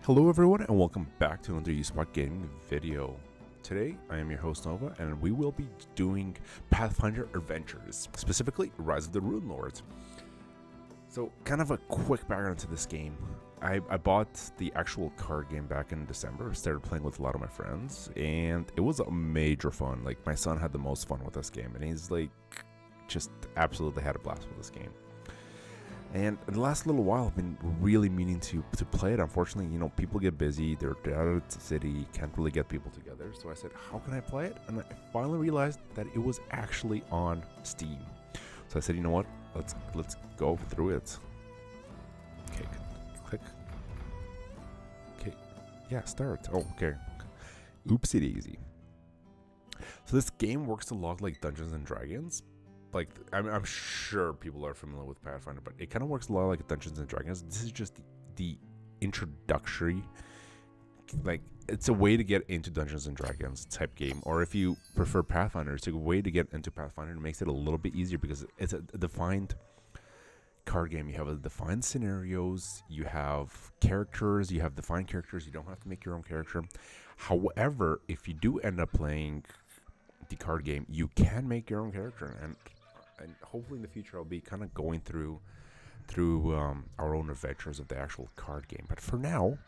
Hello everyone and welcome back to another USpot Gaming video. Today I am your host Nova and we will be doing Pathfinder Adventures, specifically Rise of the Rune Lords. So kind of a quick background to this game. I bought the actual card game back in December, started playing with a lot of my friends, and it was a major fun. Like, my son had the most fun with this game and he's like just absolutely had a blast with this game. And in the last little while, I've been really meaning to play it. Unfortunately, you know, people get busy. They're out of the city, can't really get people together. So I said, how can I play it? And I finally realized that it was actually on Steam. So I said, you know what? Let's go through it. Okay, click. Okay, yeah, start. Oh, okay. Oopsie daisy. So this game works a lot like Dungeons and Dragons. Like, I'm sure people are familiar with Pathfinder, but it kind of works a lot like Dungeons and Dragons. This is just the introductory, like, it's a way to get into Dungeons and Dragons type game. Or if you prefer Pathfinder, it's a way to get into Pathfinder. It makes it a little bit easier because it's a defined card game. You have a defined scenarios, you have characters, you have defined characters. You don't have to make your own character. However, if you do end up playing the card game, you can make your own character, and hopefully in the future I'll be kind of going through our own adventures of the actual card game. But for now,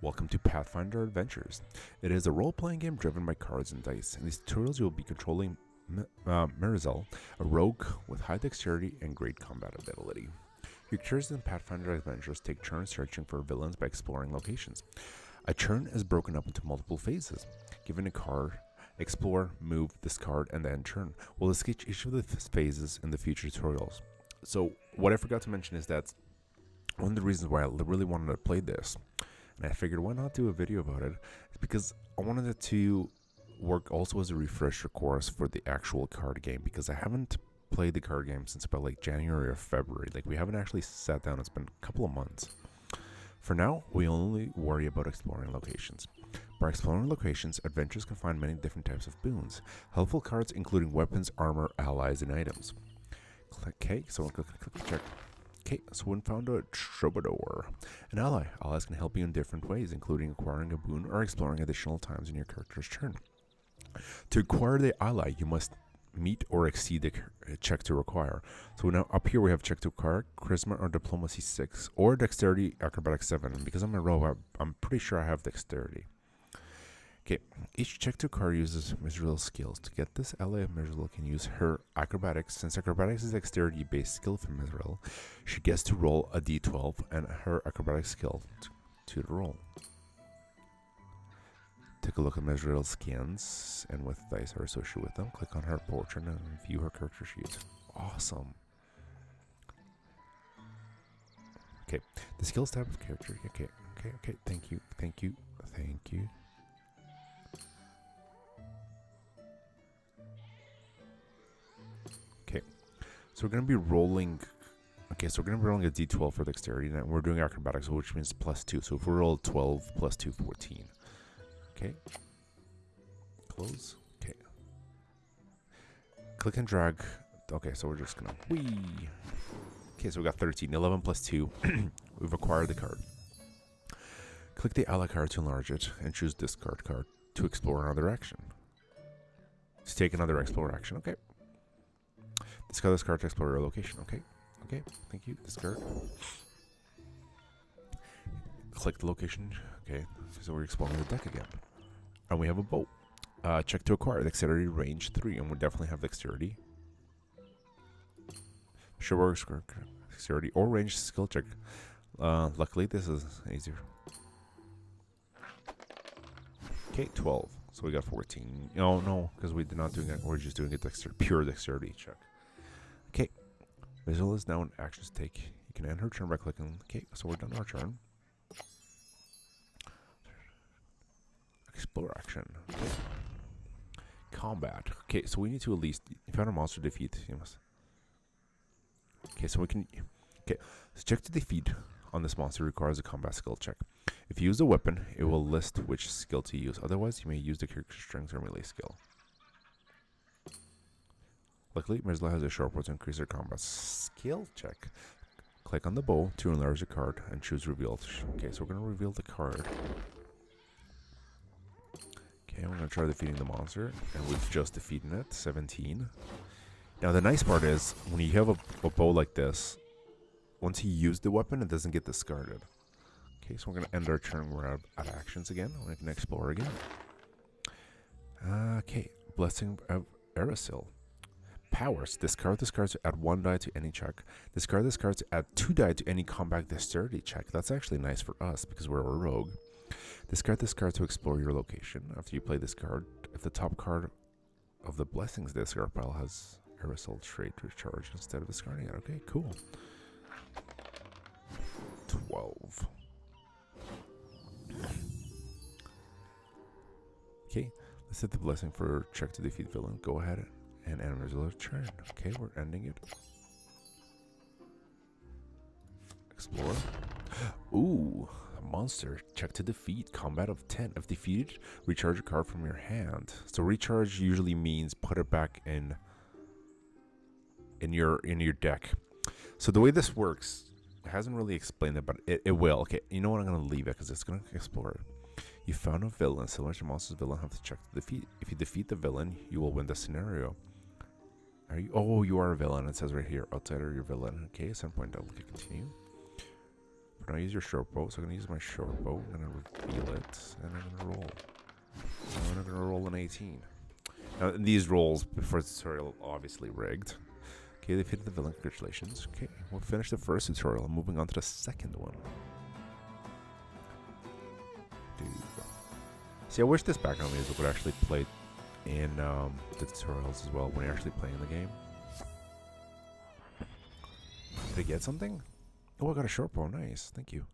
welcome to Pathfinder Adventures. It is a role-playing game driven by cards and dice. In these tutorials you will be controlling Marizel, a rogue with high dexterity and great combat ability. Your characters in Pathfinder Adventures take turns searching for villains by exploring locations. A turn is broken up into multiple phases. Given a card, explore, move, discard, and then turn. We'll discuss each of the phases in the future tutorials. So what I forgot to mention is that one of the reasons why I really wanted to play this, and I figured why not do a video about it, is because I wanted it to work also as a refresher course for the actual card game, because I haven't played the card game since about like January or February. Like, we haven't actually sat down. It's been a couple of months. For now, we only worry about exploring locations. By exploring locations, adventurers can find many different types of boons. Helpful cards including weapons, armor, allies, and items. Okay, so click check. Okay, so when found a troubadour, an ally. Allies can help you in different ways, including acquiring a boon or exploring additional times in your character's turn. To acquire the ally, you must meet or exceed the check to require. So now up here we have check to acquire, charisma or diplomacy 6, or dexterity acrobatics 7. And because I'm a rogue, I'm pretty sure I have dexterity. Okay, each check to acquire uses Mizrael's skills. To get this, ally of Mizrael can use her acrobatics. Since acrobatics is dexterity based skill from Mizrael, she gets to roll a d12 and her acrobatics skill to the roll. Take a look at Mizrael's skins and with dice are associated with them. Click on her portrait and view her character sheet. Awesome. Okay, the skills type of character. Okay. Thank you. Okay, so we're gonna be rolling. Okay, so we're gonna be rolling a d12 for dexterity, and we're doing acrobatics, which means +2. So if we roll 12 plus 2, 14. Okay. Close. Okay. Click and drag. Okay, so we're just gonna whee. Okay, so we got 13. 11 plus 2. We've acquired the card. Click the ally card to enlarge it and choose discard card to explore another action. To take another explore action. Okay. Discard this card to explore your location. Okay. Thank you. Discard. Click the location. Okay. So we're exploring the deck again. And we have a bow. Check to acquire. Dexterity range 3. And we definitely have dexterity. Sure, dexterity or range skill check. Luckily, this is easier. Okay, 12. So we got 14. Oh, no, because we did not doing it. We're just doing a pure dexterity check. Okay. Visual is now an action to take. You can end her turn by clicking. Okay, so we're done our turn. Explore action. Okay. Combat. Okay, so we need to at least, if you have a monster defeat, you must. Okay, so we can. Okay, so check to defeat on this monster requires a combat skill check. If you use a weapon, it will list which skill to use. Otherwise, you may use the character's strength or melee skill. Luckily, Mizla has a short bow to increase her combat skill check. Click on the bow to enlarge the card and choose reveal. Okay, so we're going to reveal the card. Okay, we're going to try defeating the monster, and we've just defeated it, 17. Now the nice part is, when you have a bow like this, once you use the weapon, it doesn't get discarded. Okay, so we're going to end our turn. We're at actions again. We can explore again. Okay, Blessing of Erasil. Powers. Discard this card to add 1 die to any check. Discard this card to add 2 die to any combat dexterity check. That's actually nice for us because we're a rogue. Discard this card to explore your location. After you play this card, if the top card of the Blessings discard pile has Erasil trait recharge instead of discarding it. Okay, cool. 12. Okay, let's hit the blessing for check to defeat villain. Go ahead and end result turn. Okay, we're ending it. Explore. Ooh, a monster. Check to defeat. Combat of 10. If defeated, recharge a card from your hand. So recharge usually means put it back in your deck. So the way this works, it hasn't really explained it, but it will. Okay, you know what? I'm gonna leave it because it's gonna explore it. You found a villain. Similar to monster's villain, have to check to defeat. If you defeat the villain, you will win the scenario. Are you? Oh, you are a villain. It says right here, outsider, your villain. Okay, at some point I'll continue. But now use your short bow. So I'm gonna use my short bow. I'm gonna reveal it, and I'm gonna roll. And I'm gonna roll an 18. Now these rolls before the tutorial obviously rigged. Okay, they defeated the villain. Congratulations. Okay, we'll finish the first tutorial. I'm moving on to the second one. See, I wish this background music would actually play in the tutorials as well when you're actually playing the game. Did I get something? Oh, I got a short bow. Nice. Thank you.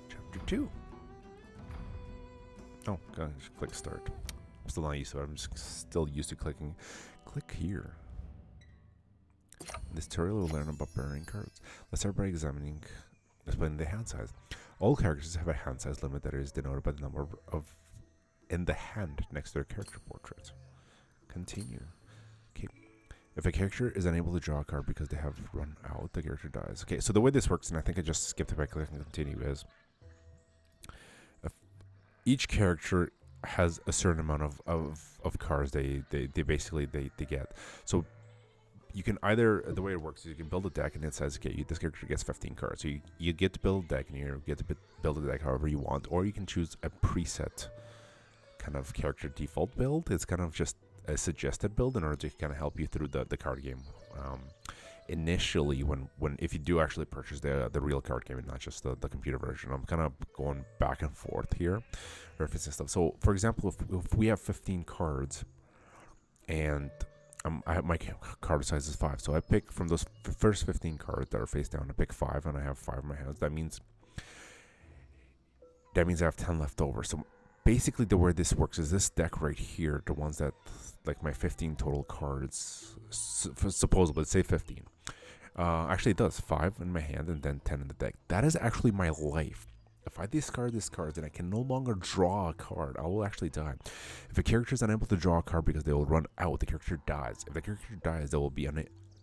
Chapter 2. Oh, gotta just click start. I'm still not used to it. I'm just still used to clicking. Click here. In this tutorial, we'll learn about burning cards. Let's start by explaining the hand size. All characters have a hand size limit that is denoted by the number of in the hand next to their character portrait. Continue. Okay. If a character is unable to draw a card because they have run out, the character dies. Okay, so the way this works, and I think I just skipped it by clicking continue, is each character has a certain amount of cards they basically get. So you can either, the way it works is you can build a deck and it says, okay, this character gets 15 cards. So you get to build a deck and you get to build a deck however you want, or you can choose a preset kind of character default build. It's kind of just a suggested build in order to kind of help you through the card game. Initially, if you do actually purchase the real card game and not just the computer version, I'm kind of going back and forth here, referencing stuff. So, for example, if we have 15 cards and I have my card size is 5, so I pick from those first 15 cards that are face down. I pick 5, and I have 5 in my hands. That means I have 10 left over. So basically, the way this works is this deck right here, the ones that like my 15 total cards, supposedly, let's say 15. Actually, it does 5 in my hand and then 10 in the deck. That is actually my life. If I discard this card, then I can no longer draw a card. I will actually die. If a character is unable to draw a card because they will run out, the character dies. If the character dies, they will be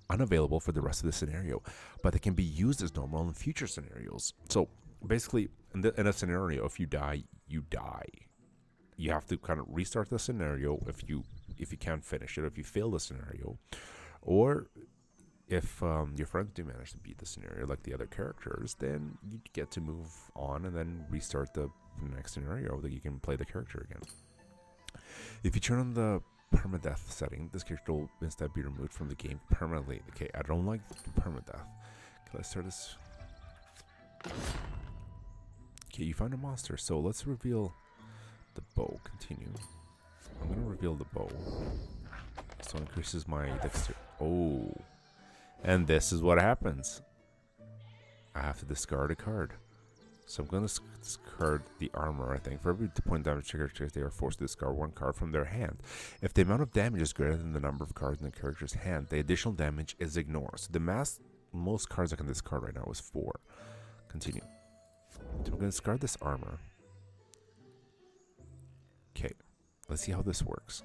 unavailable for the rest of the scenario. But they can be used as normal in future scenarios. So basically, in a scenario, if you die, you die. You have to kind of restart the scenario if you can't finish it, if you fail the scenario, or if your friends do manage to beat the scenario like the other characters, then you get to move on and then restart the next scenario that you can play the character again. If you turn on the permadeath setting, this character will instead be removed from the game permanently. Okay, I don't like permadeath. Okay, let's start this. Okay, you found a monster, so let's reveal the bow. Continue. I'm gonna reveal the bow. So it increases my dexterity. Oh. And this is what happens. I have to discard a card. So I'm going to discard the armor, I think. For every point damage characters, they are forced to discard 1 card from their hand. If the amount of damage is greater than the number of cards in the character's hand, the additional damage is ignored. So the most cards I can discard right now is 4. Continue. So I'm going to discard this armor. Okay. Let's see how this works.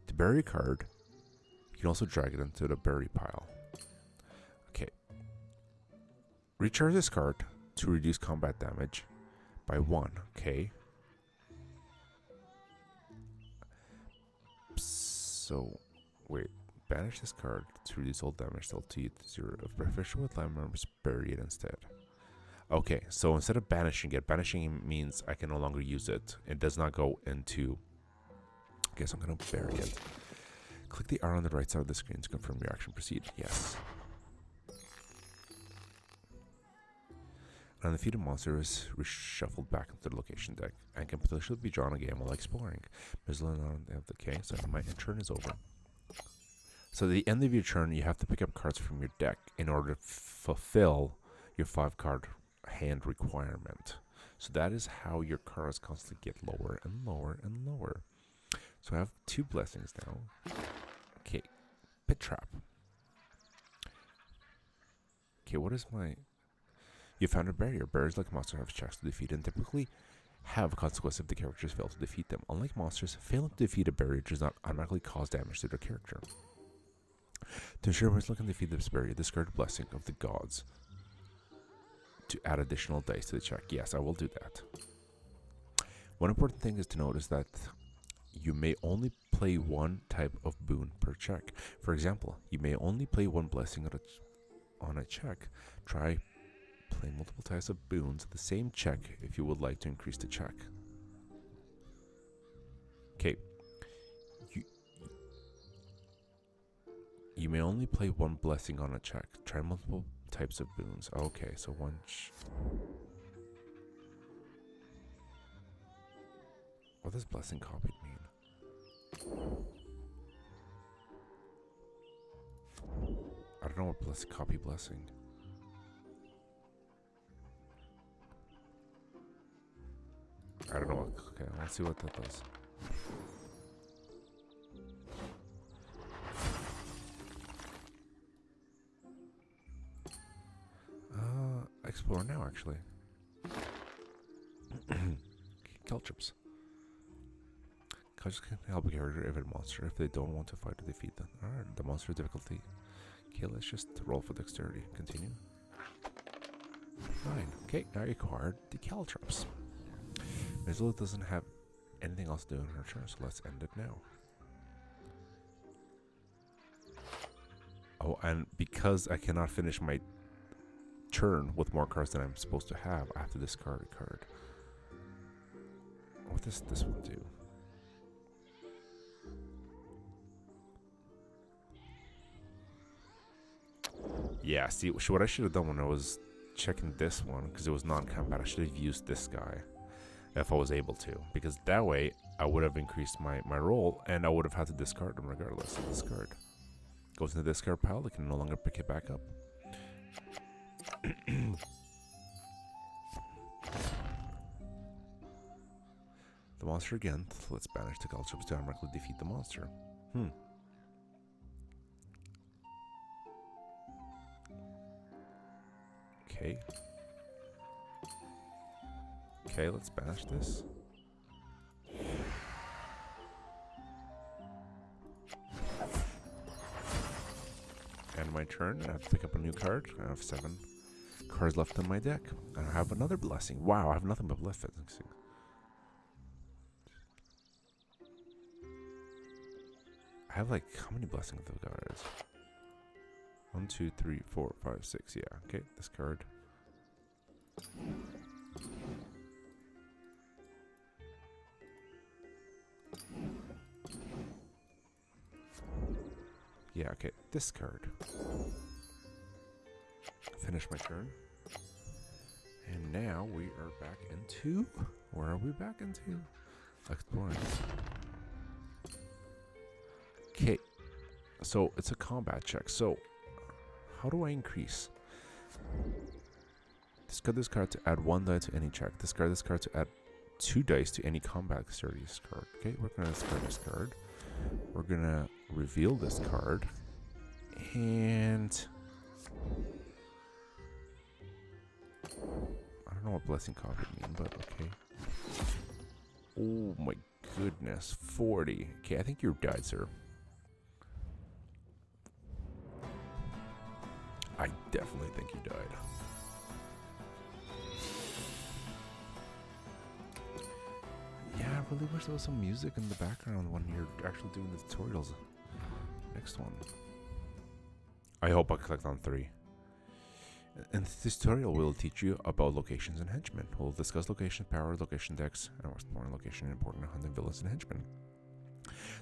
To bury a card, you can also drag it into the berry pile. Okay. Recharge this card to reduce combat damage by 1. Okay. So, wait. Banish this card to reduce all damage dealt to you to 0. If beneficial with line members, bury it instead. Okay, so instead of banishing it, banishing means I can no longer use it. It does not go into... I guess I'm going to bury it. Click the arrow on the right side of the screen to confirm your action. Proceed. Yes. And the defeated monster is reshuffled back into the location deck and can potentially be drawn again while exploring. Okay, so my turn is over. So at the end of your turn, you have to pick up cards from your deck in order to fulfill your 5-card hand requirement. So that is how your cards constantly get lower and lower and lower. So I have 2 blessings now. Okay, Pit Trap. Okay, what is my... You found a barrier. Barriers like monsters have checks to defeat and typically have a consequence if the characters fail to defeat them. Unlike monsters, failing to defeat a barrier does not automatically cause damage to their character. To ensure players can defeat this barrier, discard a Blessing of the Gods to add additional dice to the check. Yes, I will do that. One important thing is to notice that you may only play 1 type of boon per check. For example, you may only play 1 blessing on a check. Try play multiple types of boons the same check if you would like to increase the check. Okay. You may only play 1 blessing on a check. Try multiple types of boons. Okay, so 1. What does blessing copied mean? I don't know what copy blessing. I don't know. Okay, let's see what that does. Explore now, actually. Caltrops. Cards can help a character evade a monster if they don't want to fight to defeat them. Alright, the monster difficulty. Okay, let's just roll for dexterity. Continue. 9. Okay, I acquired the Caltrops. Mizula doesn't have anything else to do in her turn, so let's end it now. Oh, and because I cannot finish my turn with more cards than I'm supposed to have, I have to discard a card. What does this one do? Yeah, see, what I should have done when I was checking this one, because it was non-combat, I should have used this guy if I was able to, because that way I would have increased my roll and I would have had to discard them regardless. Discard goes into the discard pile. I can no longer pick it back up. The monster again. Let's banish the Caltrops to automatically defeat the monster. Okay. Okay, let's banish this. End my turn. I have to pick up a new card. I have 7 cards left in my deck. And I have another blessing. Wow, I have nothing but blessings. I have like, how many blessings have I got? 1, 2, 3, 4, 5, 6. Yeah, okay, this card. Yeah, okay, this card. Finish my turn. And now we are back into... Where are we back into? Exploring. Okay, so it's a combat check. So, how do I increase? Discard this card to add 1 die to any check. Discard this card to add 2 dice to any combat dexterity card. Okay, we're gonna discard this card. We're gonna reveal this card. And... I don't know what blessing copy mean, but okay. Oh my goodness, 40. Okay, I think you're dead, sir. I definitely think you died. Yeah, I really wish there was some music in the background when you're actually doing the tutorials. Next one. I hope I clicked on 3. In this tutorial, we'll teach you about locations and henchmen. We'll discuss location powers, location decks, and we're exploring location and important hunting villains and henchmen.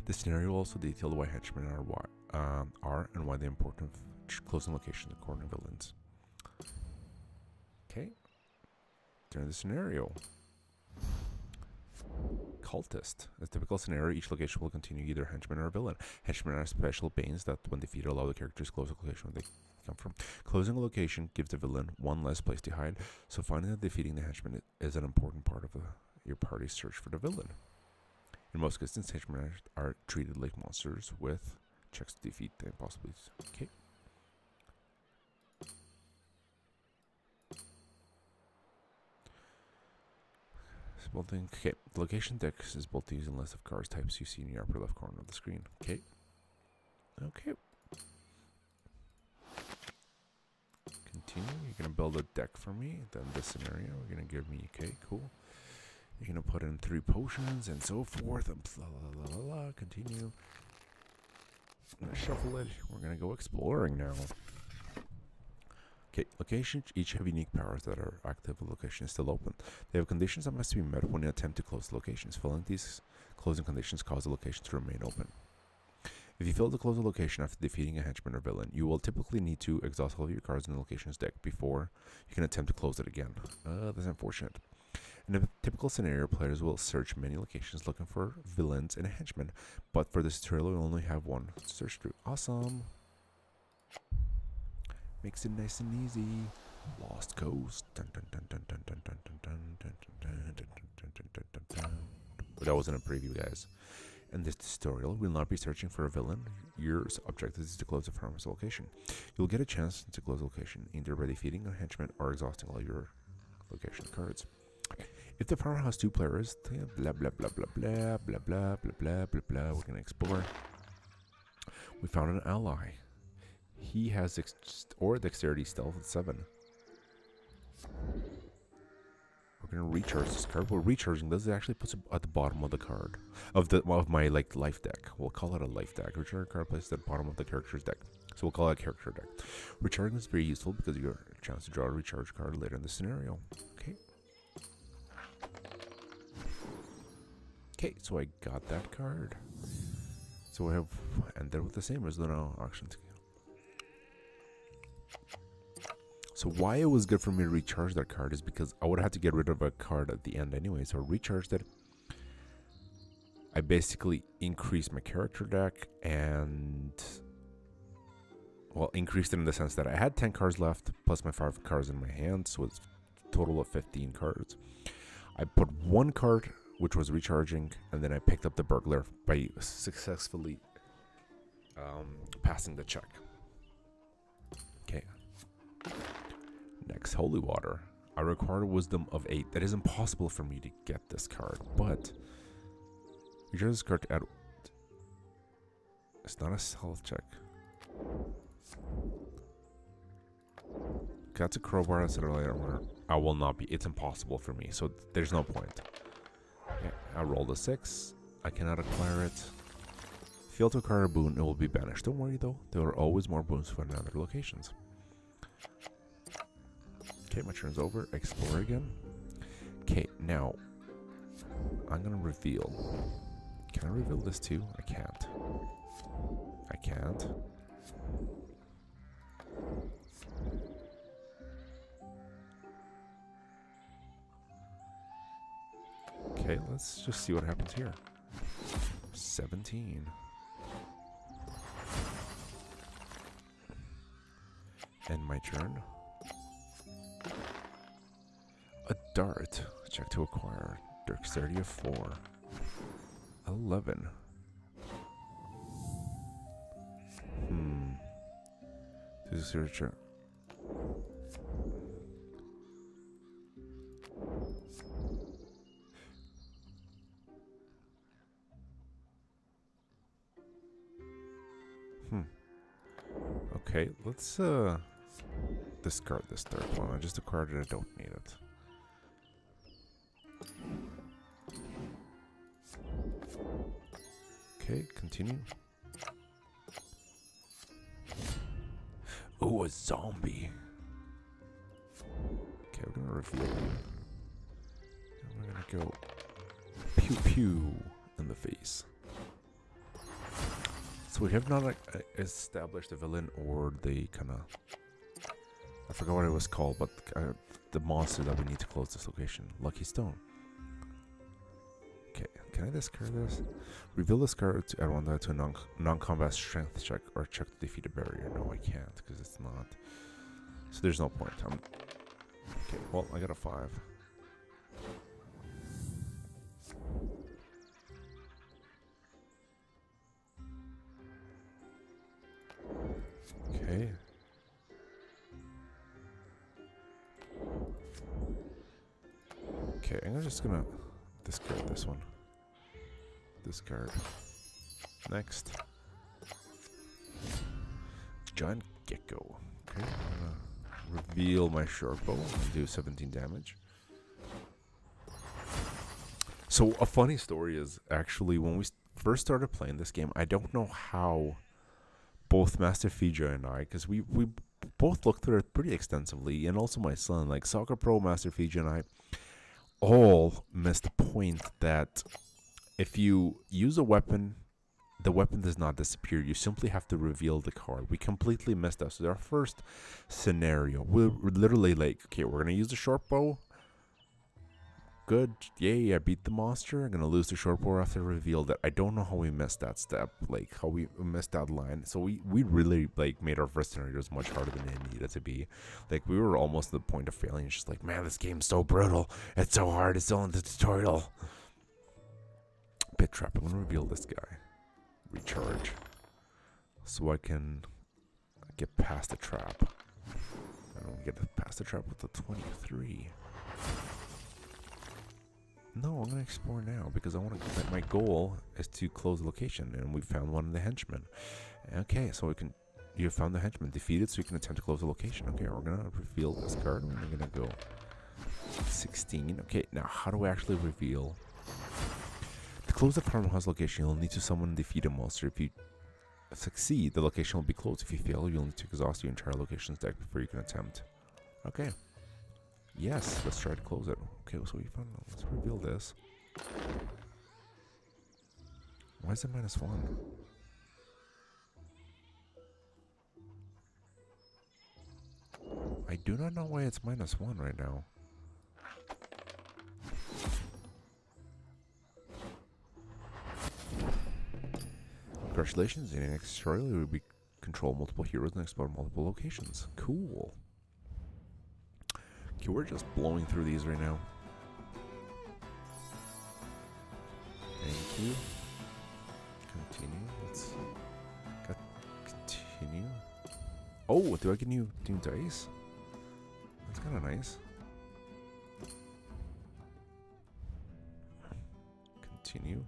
The scenario will also detail why henchmen are and why they're important of closing locations and corner villains. Okay. During the scenario. Cultist. A typical scenario, each location will continue either a henchman or a villain. Henchmen are special banes that, when defeated, allow the characters to close a location where they come from. Closing a location gives the villain one less place to hide, so finding and defeating the henchman is an important part of your party's search for the villain. In most cases, henchmen are treated like monsters with checks to defeat the impossibilities. Okay. Okay, the location deck is built using a list of cards types you see in the upper left corner of the screen. Okay. Okay. Continue. You're gonna build a deck for me. Then this scenario, you're gonna give me. Okay, cool. You're gonna put in 3 potions and so forth. And blah, blah, blah, blah. Continue. I'm gonna shuffle it. We're gonna go exploring now. Okay, locations each have unique powers that are active when the location is still open. They have conditions that must be met when you attempt to close the locations. Failing these closing conditions cause the location to remain open. If you fail to close a location after defeating a henchman or villain, you will typically need to exhaust all of your cards in the location's deck before you can attempt to close it again. That's unfortunate. In a typical scenario, players will search many locations looking for villains and henchmen, but for this tutorial, we only have one to search through. Awesome! Makes it nice and easy. Lost Coast. That wasn't a preview, guys. In this tutorial, we'll not be searching for a villain. Your objective is to close the farm's location. You'll get a chance to close the location, either by defeating a henchman or exhausting all your location cards. If the farm has 2 players, blah blah blah blah blah blah blah blah blah blah blah. We're gonna explore. We found an ally. He has dexterity stealth at 7. We're gonna recharge this card. We're recharging this. It actually puts it at the bottom of the card of my life deck. We'll call it a life deck. Recharge a card placed at the bottom of the character's deck. So we'll call it a character deck. Recharging is very useful because you get a chance to draw a recharge card later in the scenario. Okay. Okay, so I got that card. So I have ended with the same as the auction. So why it was good for me to recharge that card is because I would have had to get rid of a card at the end anyway. So I recharged it. I basically increased my character deck and, well, increased it in the sense that I had 10 cards left plus my 5 cards in my hand. So it's a total of 15 cards. I put 1 card, which was recharging, and then I picked up the burglar by successfully passing the check. Okay. Next, Holy Water. I require Wisdom of 8. That is impossible for me to get this card, but you just this card to add. It's not a health check. That's a crowbar. I said earlier. I will not be. It's impossible for me, so there's no point. Okay, I rolled a 6. I cannot acquire it. Fail to acquire a boon, it will be banished. Don't worry though, there are always more boons found in other locations. Okay, my turn's over. Explore again. Okay, now I'm gonna reveal. Can I reveal this too? I can't. I can't. Okay, let's just see what happens here. 17. End my turn. A dart. Check to acquire. Dexterity of 4. 11. This is searcher. Okay, let's discard this third one. I just acquired it, I don't need it. Okay, continue. Oh, a zombie. Okay, we're gonna reveal you. And we're gonna go pew pew in the face. So we have not established the villain or the kind of, I forgot what it was called, but the monster that we need to close this location. Lucky Stone. Okay, can I discard this? Reveal this card to add one die to a non-combat strength check or check to defeat a barrier. No, I can't because it's not. So there's no point. Okay, well, I got a 5. Okay. Okay, I'm just gonna discard this one. Discard. Next. Giant Gecko. Okay, I'm gonna reveal my short bow and do 17 damage. So a funny story is actually when we first started playing this game, I don't know how both Master Fija and I, because we both looked through it pretty extensively, and also my son, like Soccer Pro, Master Fija, and I all missed the point that if you use a weapon, the weapon does not disappear. You simply have to reveal the card. We completely missed that. So our first scenario, we're literally like, okay, we're gonna use the short bow. Good, yay! I beat the monster. I'm gonna lose the short bow after reveal that. I don't know how we missed that step, like how we missed that line. So we really like made our first scenarios much harder than it needed to be. Like we were almost to the point of failing. It's just like, man, this game's so brutal. It's so hard. It's still in the tutorial. Pit trap. I'm gonna reveal this guy. Recharge, so I can get past the trap. I don't get past the trap with the 23. No, I'm gonna explore now because I want to. My goal is to close the location, and we found one of the henchmen. Okay, so we can. You found the henchman defeated, so you can attempt to close the location. Okay, we're gonna reveal this card. And we're gonna go 16. Okay, now how do we actually reveal? To close the farmhouse location, you'll need to summon and defeat a monster. If you succeed, the location will be closed. If you fail, you'll need to exhaust your entire location's deck before you can attempt. Okay. Yes, let's try to close it. Okay, so we found. Let's reveal this. Why is it -1? I do not know why it's -1 right now. Congratulations, in the next tutorial we control multiple heroes and explore multiple locations. Cool. Okay, we're just blowing through these right now. Thank you. Continue. Let's continue. Oh, do I get new dice? That's kind of nice. Continue.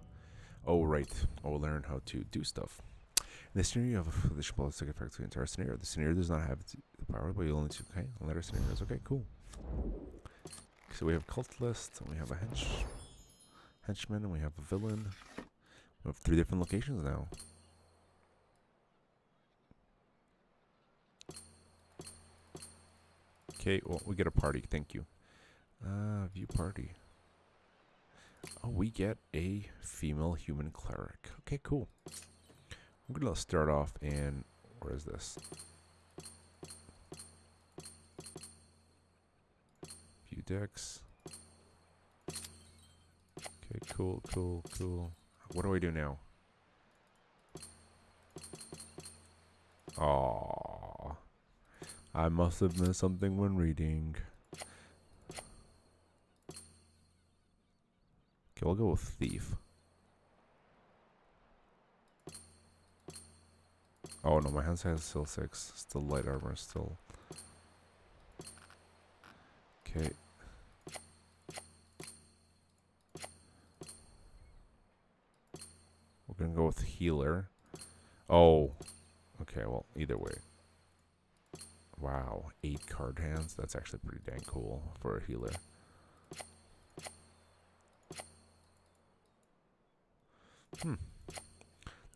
Oh, right. I'll learn how to do stuff. In this scenario, you have a additional ballistic effect to the entire scenario. The scenario does not have the power, but you'll only to. Okay, I'll let our scenarios. Okay, cool. So we have cult list, and we have a henchman, and we have a villain. We have 3 different locations now. Okay, well, we get a party. Thank you. View party. Oh, we get a female human cleric. Okay, cool. I'm gonna start off in, where is this? View decks. Okay, cool. What do I do now? Aww. I must have missed something when reading. Okay, we'll go with thief. Oh no, my hand size is still 6. Still light armor, still. Okay. We're gonna go with healer. Oh. Okay, well, either way. Wow, 8 card hands. That's actually pretty dang cool for a healer.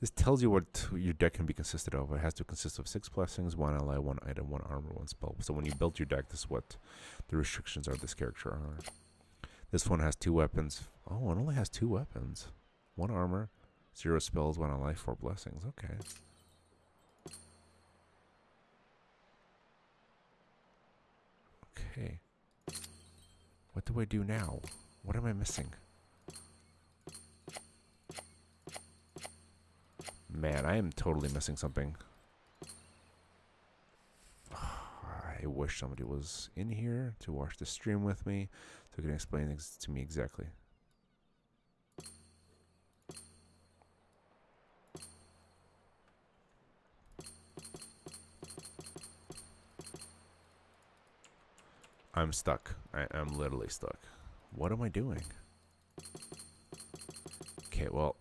This tells you what your deck can be consisted of. It has to consist of 6 blessings, 1 ally, 1 item, 1 armor, 1 spell. So when you build your deck, this is what the restrictions are this character are. This one has 2 weapons. Oh, it only has 2 weapons. 1 armor, 0 spells, 1 ally, 4 blessings. Okay. Okay. What do I do now? What am I missing? Man, I am totally missing something. I wish somebody was in here to watch the stream with me so they can explain things to me exactly. I'm stuck. I'm literally stuck. What am I doing? Okay, well,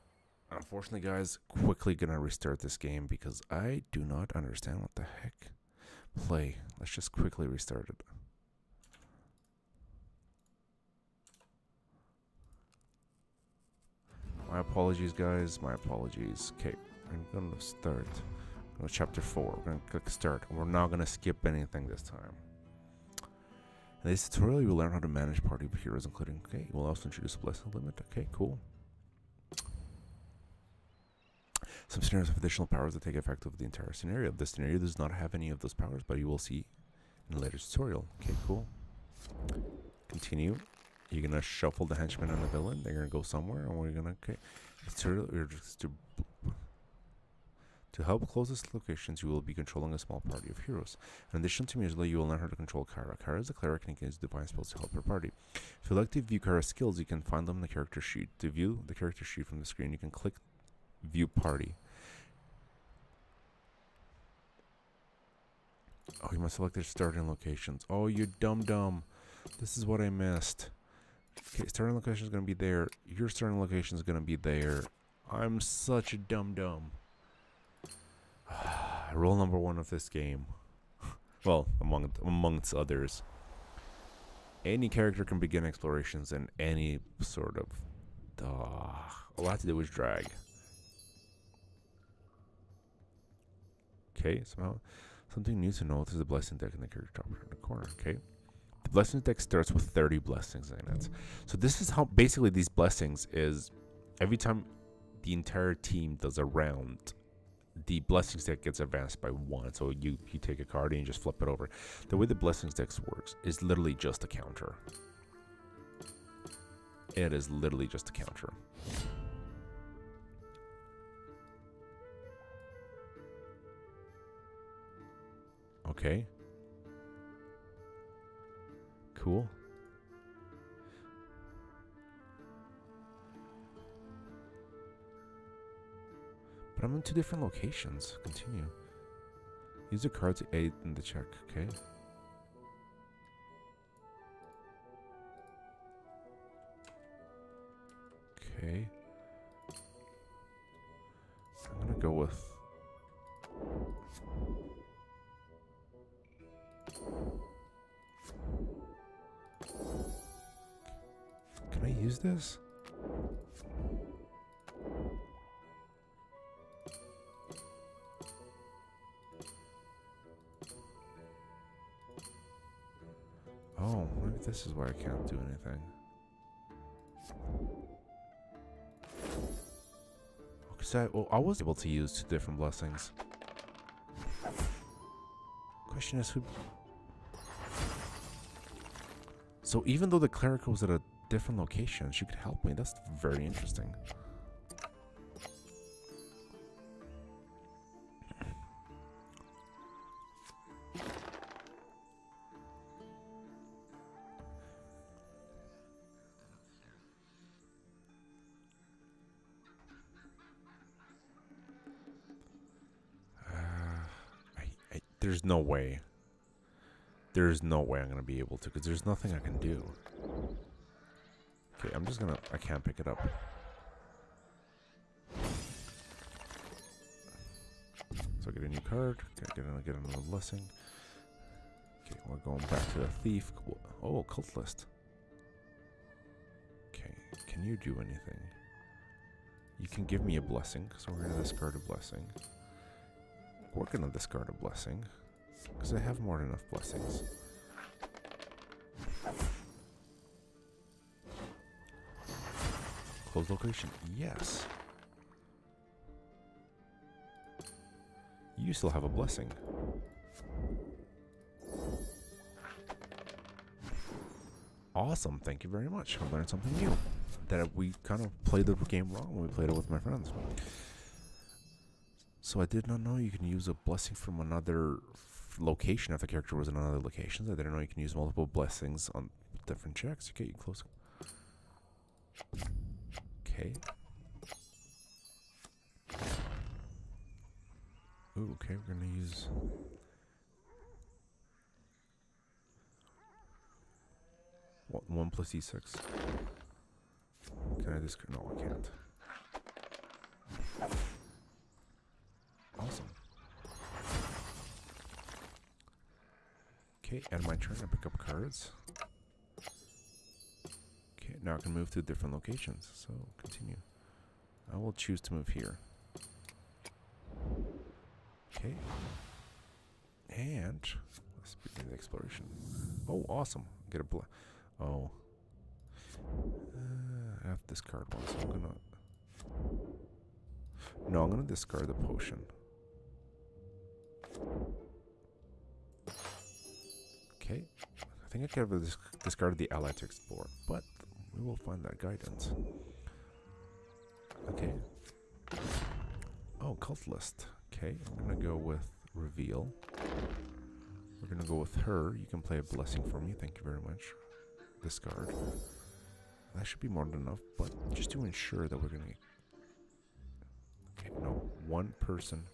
unfortunately, guys, quickly gonna restart this game because I do not understand what the heck. Play. Let's just quickly restart it. My apologies, guys. My apologies. Okay, I'm gonna start. Go to chapter 4. We're gonna click start. And we're not gonna skip anything this time. In this tutorial, you will learn how to manage party of heroes, including. Okay, you will also introduce a blessing limit. Okay, cool. Some scenarios have additional powers that take effect over the entire scenario. This scenario does not have any of those powers, but you will see in a later tutorial. Okay, cool. Continue. You're gonna shuffle the henchman and the villain. They're gonna go somewhere, and we're gonna. Okay. Tutorial just to help close these locations, you will be controlling a small party of heroes. In addition to Muesli, you will learn how to control Kara. Kara is a cleric and can use divine spells to help your party. If you like to view Kara's skills, you can find them in the character sheet. To view the character sheet from the screen, you can click View Party. Oh, you must select their starting locations. Oh, you dumb. This is what I missed. Okay, starting location is going to be there. Your starting location is going to be there. I'm such a dumb. Rule number 1 of this game. Well, amongst others. Any character can begin explorations in any sort of... all I have to do is drag. Okay, somehow... Something new to note is the blessing deck in the character top in the corner, okay? The blessings deck starts with 30 blessings in it. So this is how, basically these blessings is, every time the entire team does a round, the blessings deck gets advanced by 1. So you take a card and you just flip it over. The way the blessings deck works is literally just a counter. It is literally just a counter. Okay. Cool. But I'm in 2 different locations. Continue. Use the card to aid in the check. Okay. Okay. I'm gonna go with... Can I use this? Oh, maybe this is why I can't do anything. Because I was able to use 2 different blessings. Question is who... So even though the cleric was at a different location, she could help me. That's very interesting. There's no way. There's no way I'm going to be able to, because there's nothing I can do. Okay, I'm just going to... I can't pick it up. So I get a new card. Get another blessing. Okay, we're going back to the thief. Oh, cult list. Okay, can you do anything? You can give me a blessing, so we're gonna discard a blessing. We're gonna discard a blessing, because I have more than enough blessings. Close location, yes. You still have a blessing. Awesome, thank you very much. I learned something new. That we kind of played the game wrong when we played it with my friends. So I did not know you can use a blessing from another location if the character was in another location. I didn't know you can use multiple blessings on different checks. Okay, you close. Okay. Ooh, okay, we're gonna use... What, 1 plus E6. Can I discard? No, I can't. Awesome. Okay, end my turn. I pick up cards. Okay, now I can move to different locations. So, continue. I will choose to move here. Okay. And let's begin the exploration. Oh, awesome. Get a oh. I have to discard one, so I'm gonna... No, I'm gonna discard the potion. Okay. I think I could have discarded the ally to explore, but we will find that guidance. Okay. Oh, cult list. Okay, I'm gonna go with reveal. We're gonna go with her. You can play a blessing for me. Thank you very much. Discard. That should be more than enough, but just to ensure that we're gonna... Okay, no. One person.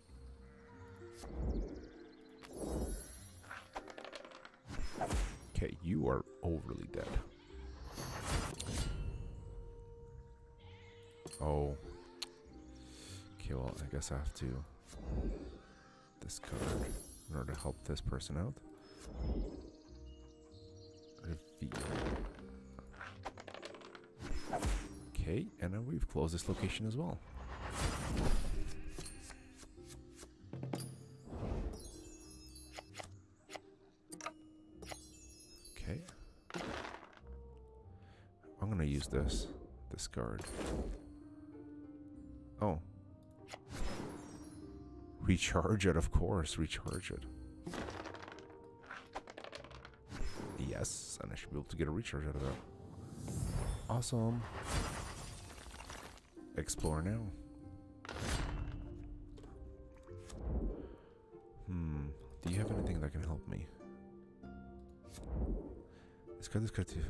Okay, you are overly dead. Oh. Okay, well, I guess I have to discard in order to help this person out. Reveal. Okay, and then we've closed this location as well. Okay. I'm gonna use this. Discard. Oh. Recharge it, of course. Recharge it. Yes, and I should be able to get a recharge out of that. Awesome. Explore now. Do you have anything that can help me? Discard this card too.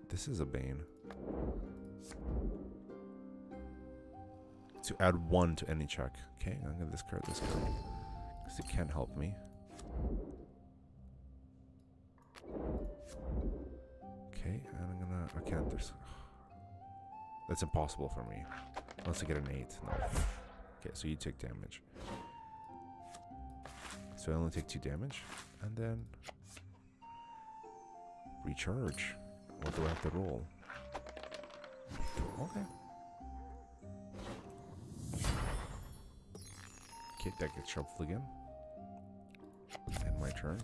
This is a bane. To add 1 to any check. Okay, I'm gonna discard this card because it can help me. Okay, and I'm gonna... I can't... That's impossible for me. Unless I get an 8. No. Okay, so you take damage. So I only take 2 damage. And then... Recharge. What do I have to roll? Okay. Okay, that gets shuffled again. And my turn.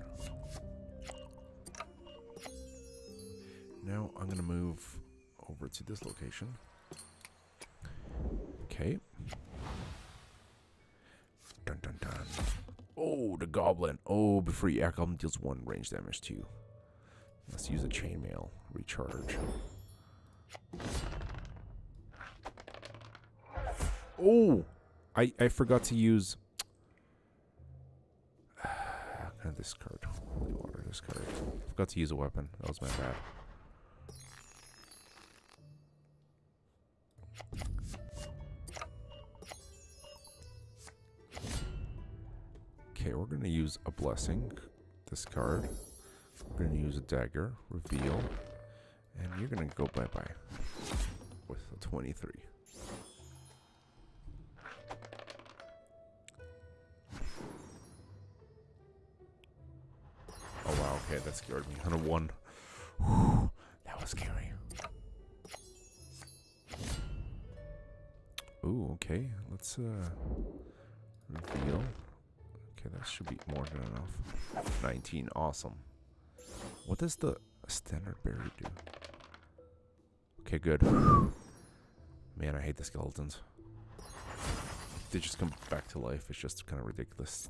Now I'm gonna move over to this location. Okay. Dun dun dun. Oh, the goblin. Oh, before you act, goblin deals 1 range damage too. Let's use a chainmail. Recharge. Oh! I forgot to use... And discard. Holy water, discard. Forgot to use a weapon. That was my bad. Okay, we're going to use a blessing. Discard. We're going to use a dagger. Reveal. And you're going to go bye-bye. With a 23. Okay, that scared me. 101. Whew, that was scary. Ooh, okay. Let's reveal. Okay, that should be more than enough. 19, awesome. What does the standard berry do? Okay, good. Man, I hate the skeletons. They just come back to life. It's just kind of ridiculous.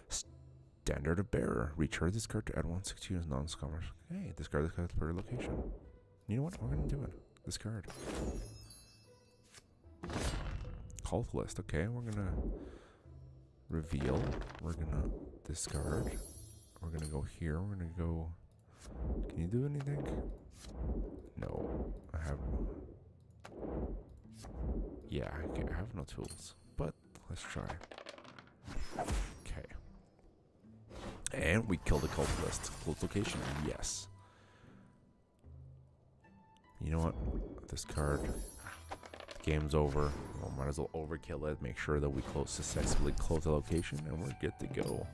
Standard of bearer. Recharge this card to add 160 as non-scammers. Hey, discard this card per location. You know what? We're gonna do it. Discard. Cult list. Okay, we're gonna reveal. We're gonna discard. We're gonna go here. We're gonna go. Can you do anything? No, I have. Yeah, I have no tools. But let's try. Okay. And we killed the cult list. Close location. Yes. You know what? Discard. Game's over. Well, might as well overkill it. Make sure that we successfully close the location, and we're good to go.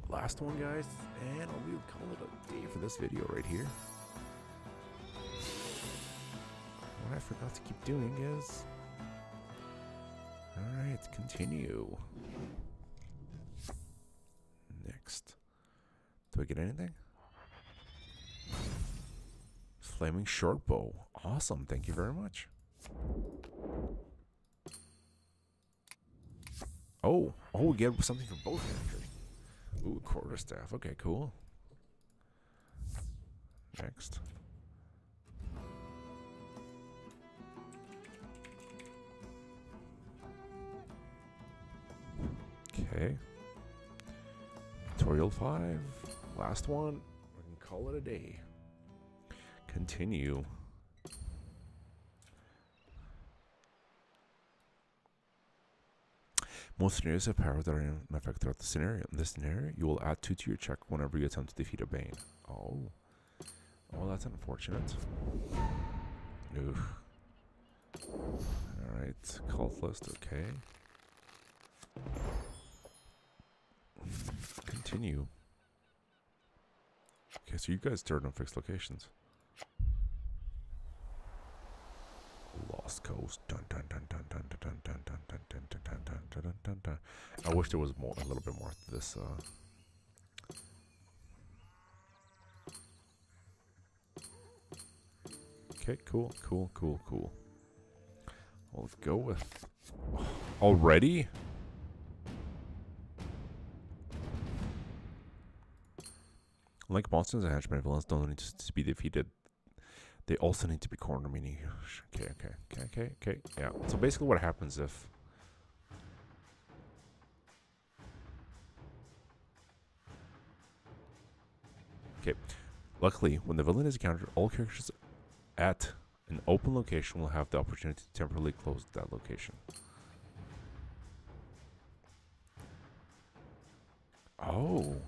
Last one, guys, and we'll call it a day for this video right here. What I forgot to keep doing is... Alright, continue. Next. Do I get anything? Flaming short bow. Awesome, thank you very much. Oh, we get something for both characters. Ooh, quarterstaff. Okay, cool. Next. Okay. Tutorial 5. Last one. We can call it a day. Continue. Most scenarios have powers that are in effect throughout the scenario. In this scenario, you will add 2 to your check whenever you attempt to defeat a Bane. Oh. Oh, that's unfortunate. Oof. Alright, cult list, okay. Continue. Okay, so you guys started on fixed locations. Lost Coast. Dun dun dun dun dun dun dun dun dun dun dun dun dun dun dun dun. I wish there was more, a little bit more to this. Okay, cool. We'll go with already. Like monsters and henchmen, villains don't need to be defeated. They also need to be cornered, meaning... Okay. Yeah. So basically what happens if... Okay. Luckily, when the villain is encountered, all characters at an open location will have the opportunity to temporarily close that location. Oh.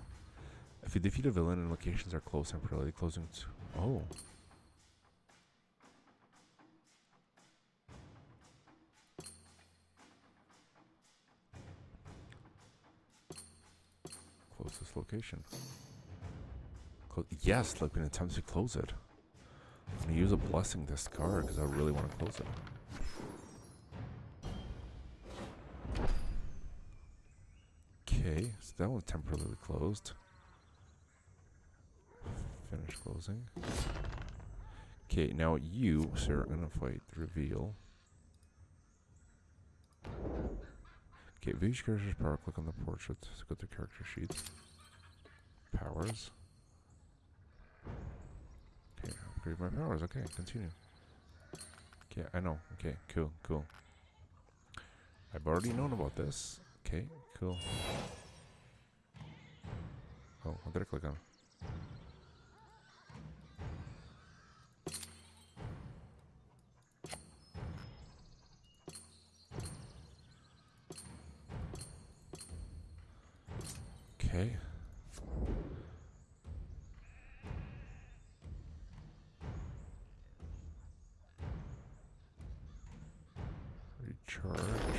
If you defeat a villain and locations are closed, temporarily closing to... Oh. Close this location. Yes, like an attempt to close it. I'm going to use a blessing discard because I really want to close it. Okay, so that one's temporarily closed. Finish closing. Okay, now you, sir, are going to fight reveal. Okay, view each character's power, click on the portrait to go to character sheets. Powers. Okay, upgrade my powers. Okay, continue. Okay, I know. Okay, cool. I've already known about this. Okay, cool. Oh, what did I click on? Okay. Recharge.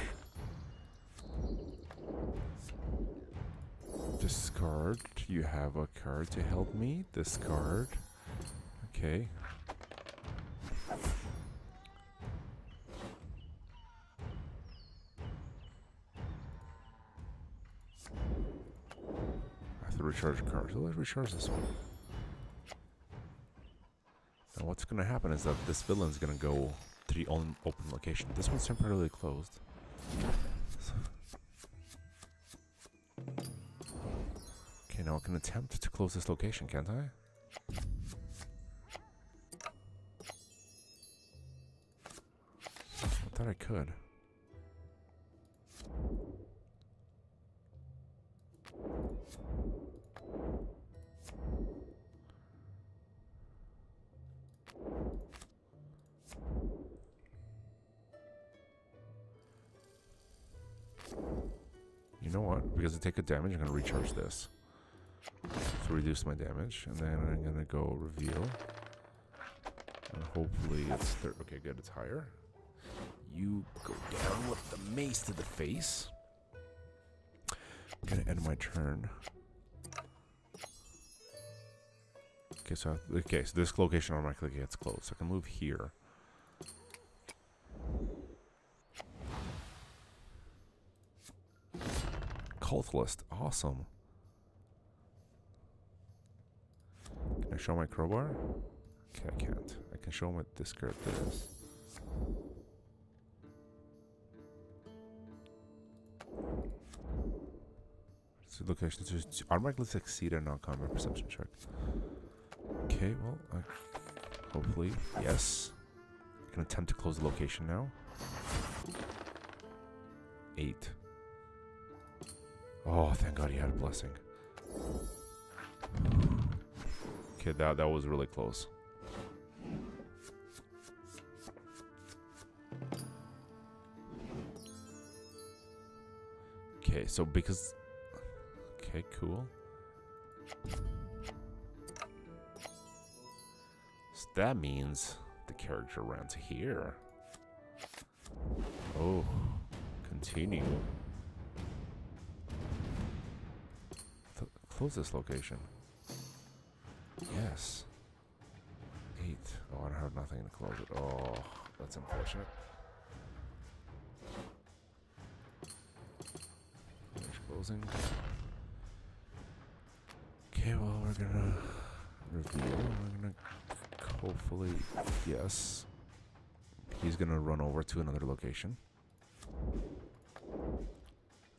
Discard. You have a card to help me. Discard. Okay. I have to recharge a card. So let's recharge this one. And what's going to happen is that this villain's going to go to the open location. This one's temporarily closed. Okay, now I can attempt to close this location, can't I? I thought I could. You know what? Because I take a damage, I'm going to recharge this. To reduce my damage. And then I'm going to go reveal. And hopefully it's... Okay, good. It's higher. You go down with the mace to the face. I'm going to end my turn. Okay, so this location automatically gets closed. So I can move here. Cultist, awesome. Can I show my crowbar? Okay, I can't. I can show what discard this. So location to automatically succeed a non-combat perception check. Okay, well, hopefully, yes. I can attempt to close the location now. 8. Oh, thank God he had a blessing. Okay, that was really close. Okay, so because... Okay, cool. So that means the character ran to here. Oh, continue. Close this location. Yes. 8. Oh, I don't have nothing to close it. Oh, that's unfortunate. Finish closing. Okay, well, we're gonna reveal. We're gonna hopefully, yes. He's gonna run over to another location.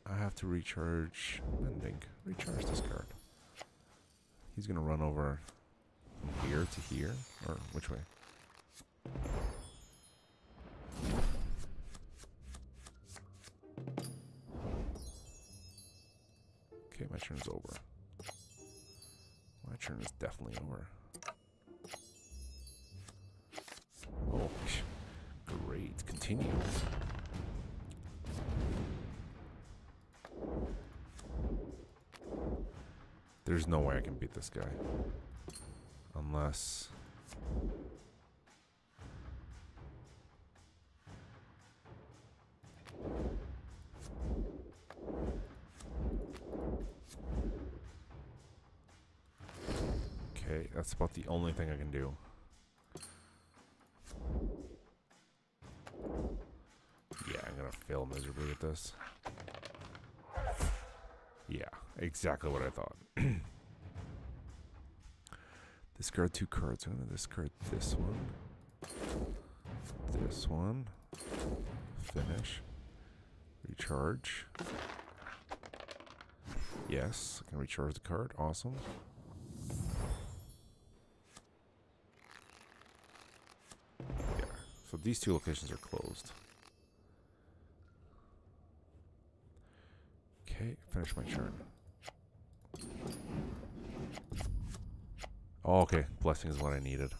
I have to recharge mending. Recharge this card. He's gonna run over from here to here, or which way? Okay, my turn's over. My turn is definitely over. Oh, great. Continue. There's no way I can beat this guy. Unless... Okay, that's about the only thing I can do. Yeah, I'm gonna fail miserably at this. Yeah, exactly what I thought. Discard 2 cards. I'm gonna discard this one. This one. Finish. Recharge. Yes, I can recharge the card. Awesome. Yeah, so these two locations are closed. Okay, finish my turn. Oh, okay. Blessing is what I needed.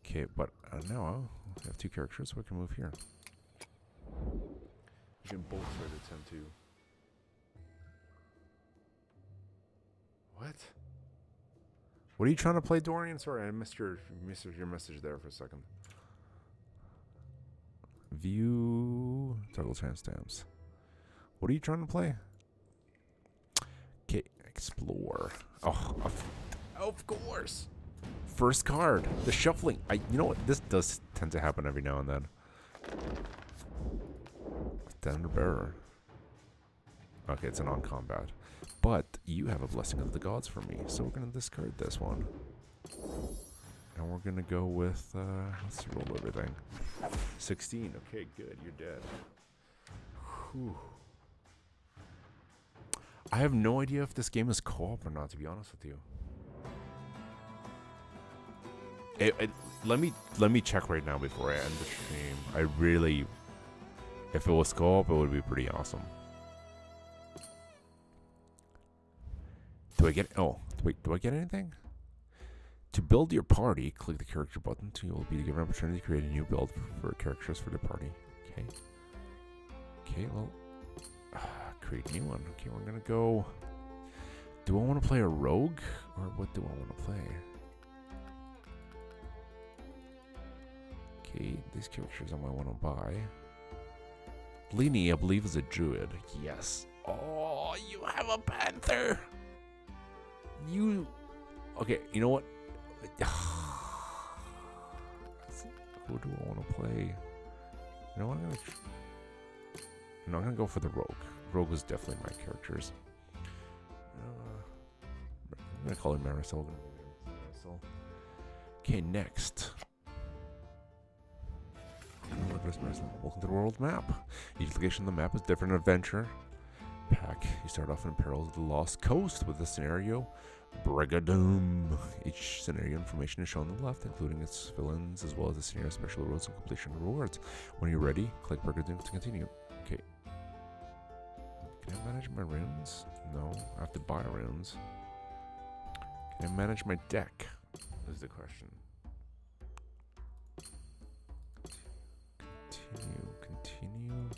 Okay, but now I have 2 characters, so we can move here. We can both try to attempt to... What? What are you trying to play, Dorian? Sorry, I missed your message there for a second. View toggle timestamps. What are you trying to play? Okay, Explore. Oh, of course. First card. The shuffling. You know what? This does tend to happen every now and then. Standard bearer. Okay, it's a non-combat. But you have a blessing of the gods for me, so we're gonna discard this one. And we're gonna go with let's roll everything. 16. Okay, good. You're dead. Whew. I have no idea if this game is co-op or not, to be honest with you. Let me check right now before I end the stream. I really, if it was co-op, it would be pretty awesome. Do I get? Oh, wait. Do I get anything? To build your party, click the character button. You will be given an opportunity to create a new build for characters for the party. Okay. Okay. Well, create a new one. Okay, we're gonna go. Do I want to play a rogue, or what do I want to play? Okay, these characters I might want to buy. Lini, I believe, is a druid. Yes. Oh, you have a panther. You. Okay, you know what? Who do I want to play? You know what? I'm gonna go for the rogue. Rogue is definitely my characters. I'm gonna call it Marisol. Okay, next. Welcome to the world map. Each location on the map is different adventure pack. You start off in Perils of the Lost Coast with the scenario Brigadoom. Each scenario information is shown on the left, including its villains as well as the scenario special rules and completion rewards. When you're ready, click Brigadoom to continue. Okay. Can I manage my runes? No, I have to buy runes. Can I manage my deck? Is the question. Continue.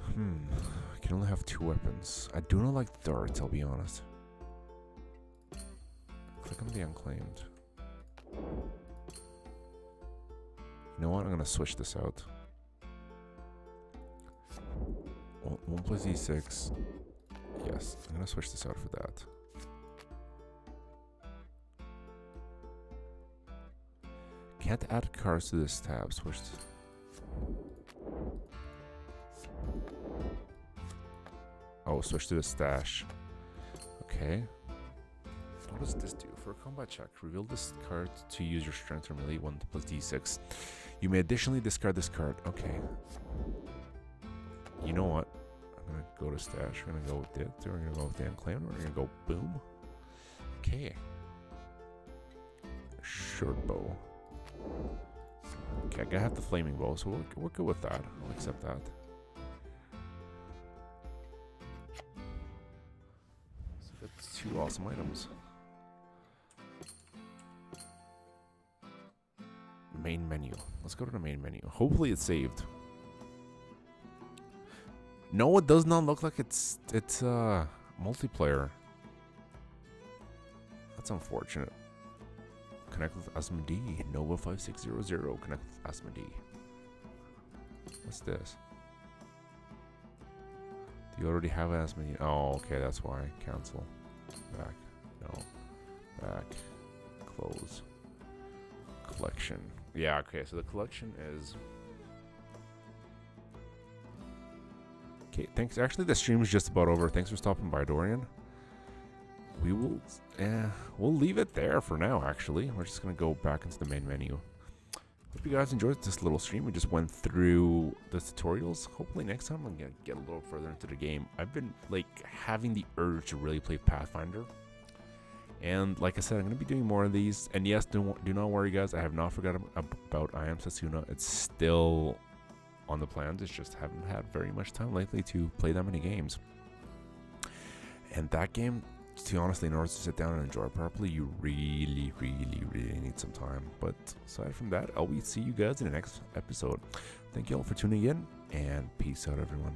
I can only have 2 weapons. I do not like darts, I'll be honest. Click on the unclaimed. You know what? I'm gonna switch this out. 1 plus E6. Yes, I'm gonna switch this out for that. Can't add cards to this tab. Switch. Oh, switch to the stash. Okay. What does this do? For a combat check, reveal this card to use your strength or melee 1 plus D6. You may additionally discard this card. Okay. You know what? I'm gonna go to stash. We're gonna go with it. We're gonna go with the unclaimed. We're gonna go boom. Okay. Short bow. Okay, I gotta have the flaming bow, so we're good with that. I'll accept that. So that's 2 awesome items. Main menu. Let's go to the main menu. Hopefully it's saved. No, it does not look like it's multiplayer. That's unfortunate. Connect with Asmodee. Nova 5600. Connect with Asmodee. What's this? Do you already have Asmodee? Oh, okay, that's why. Cancel. Back. No. Back. Close. Collection. Yeah, okay, so the collection is... Okay, thanks. Actually, the stream is just about over. Thanks for stopping by, Dorian. We will, we'll leave it there for now, actually. We're just going to go back into the main menu. Hope you guys enjoyed this little stream. We just went through the tutorials. Hopefully next time I'm going to get a little further into the game. I've been, like, having the urge to really play Pathfinder. And, like I said, I'm going to be doing more of these. And yes, do not worry, guys. I have not forgotten about I Am Setsuna. It's still on the plans. It's just haven't had very much time lately to play that many games. And that game... To be honest, in order to sit down and enjoy it properly, you really need some time. But aside from that, I'll see you guys in the next episode. Thank you all for tuning in, and peace out, everyone.